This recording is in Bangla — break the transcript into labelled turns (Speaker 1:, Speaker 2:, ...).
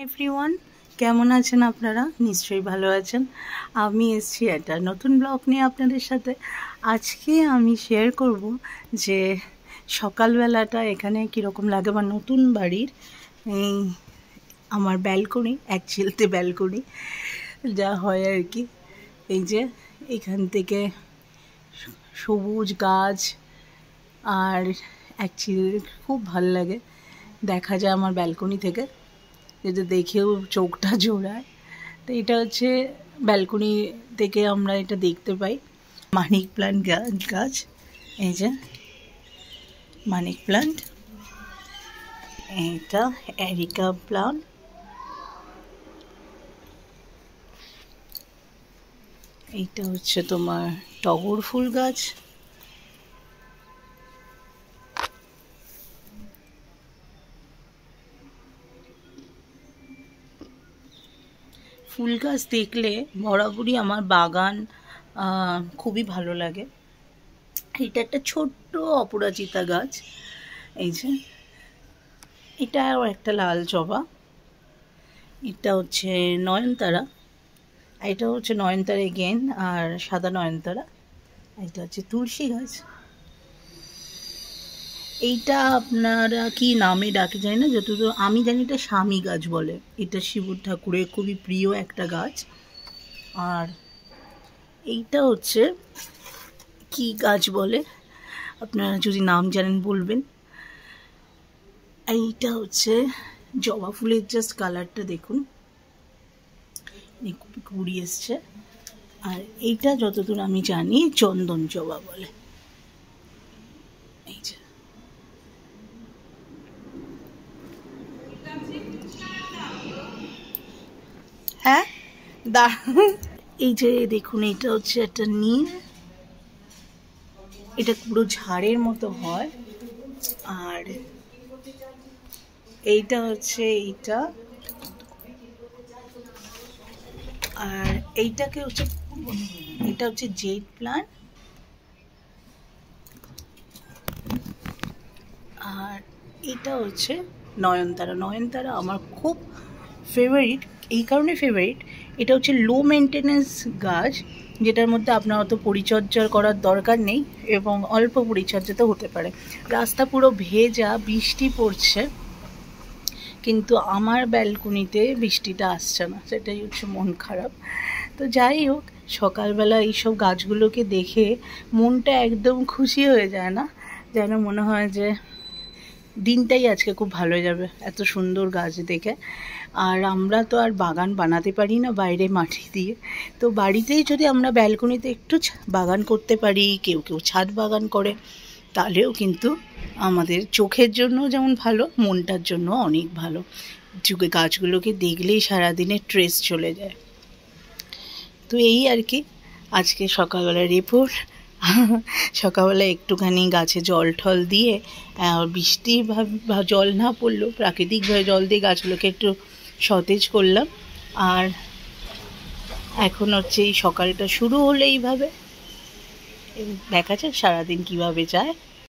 Speaker 1: এভরিওয়ান, কেমন আছেন আপনারা? নিশ্চয়ই ভালো আছেন। আমি এসেছি একটা নতুন ব্লগ নিয়ে আপনাদের সাথে। আজকে আমি শেয়ার করব যে সকালবেলাটা এখানে কীরকম লাগে, বা নতুন বাড়ির এই আমার ব্যালকনি, অ্যাকচুয়ালিতে ব্যালকনি যা হয় আর কি। এই যে এখান থেকে সবুজ গাছ, আর অ্যাকচুয়ালি খুব ভালো লাগে, দেখা যায় আমার ব্যালকনি থেকে, যেটা দেখেও চোখটা জোড়ায়। তো এটা হচ্ছে ব্যালকনি থেকে আমরা এটা দেখতে পাই। মানিক প্লান্ট গাছ, এই যে মানিক প্লান্ট, এটা এরিকা প্লান্ট, এইটা হচ্ছে তোমার টগর ফুল গাছ, ফুল গাছ দেখলে বরাবরই আমার বাগান খুবই ভালো লাগে। এটা একটা ছোট্ট অপরাজিতা গাছ, এই যে এটাও একটা লাল জবা, এটা হচ্ছে নয়নতারা, এটা হচ্ছে নয়নতারা এগেন, আর সাদা নয়নতারা। এটা হচ্ছে তুলসী গাছ, এইটা আপনারা কি নামে ডাকে জানি না, যতদূর আমি জানি এটা স্বামী গাছ বলে। এটা শিব ঠাকুরের খুবই প্রিয় একটা গাছ। আর এইটা হচ্ছে কি গাছ বলে, আপনারা যদি নাম জানেন বলবেন। এইটা হচ্ছে জবা ফুলের, জাস্ট কালারটা দেখুন, খুব কুড়ি এসছে। আর এইটা যতদূর আমি জানি চন্দন জবা বলে। এই যে হ্যাঁ এই যে দেখুন, এটা হচ্ছে একটা নিম, এটা পুরো ঝাড়ের মতো হয়। আর এইটা হচ্ছে এইটা, আর এইটাকে হচ্ছে, এটা হচ্ছে জেড প্লান্ট। আর এটা হচ্ছে নয়নতারা। নয়নতারা আমার খুব ফেভারিট, এই কারণে ফেভারিট, এটা হচ্ছে লো মেনটেনেন্স গাছ, যেটার মধ্যে আপনার অত পরিচর্যা করার দরকার নেই এবং অল্প পরিচর্যাতে হতে পারে। রাস্তা পুরো ভেজা, বৃষ্টি পড়ছে, কিন্তু আমার ব্যালকনিতে বৃষ্টিটা আসছে না, সেটাই হচ্ছে মন খারাপ। তো যাই হোক, সকালবেলা এইসব গাছগুলোকে দেখে মনটা একদম খুশি হয়ে যায় না, যেন মনে হয় যে দিনটাই আজকে খুব ভালো যাবে, এত সুন্দর গাছ দেখে। আর আমরা তো আর বাগান বানাতে পারি না বাইরে মাটি দিয়ে, তো বাড়িতেই যদি আমরা ব্যালকনিতে একটু বাগান করতে পারি, কেউ কেউ ছাদ বাগান করে, তাহলেও কিন্তু আমাদের চোখের জন্য যেমন ভালো, মনটার জন্য অনেক ভালো। যুগে গাছগুলোকে দেখলেই সারাদিনের স্ট্রেস চলে যায়। তো এই আর কি আজকে সকালবেলার রিপোর্ট। সকালবেলা একটুখানি গাছে জল ঠল দিয়ে, বৃষ্টি জল না পড়লেও প্রাকৃতিকভাবে জল দিয়ে গাছগুলোকে একটু সতেজ করলাম। আর এখন হচ্ছে এই সকালটা শুরু হলো এইভাবে, দেখা যাক সারাদিন কীভাবে যায়।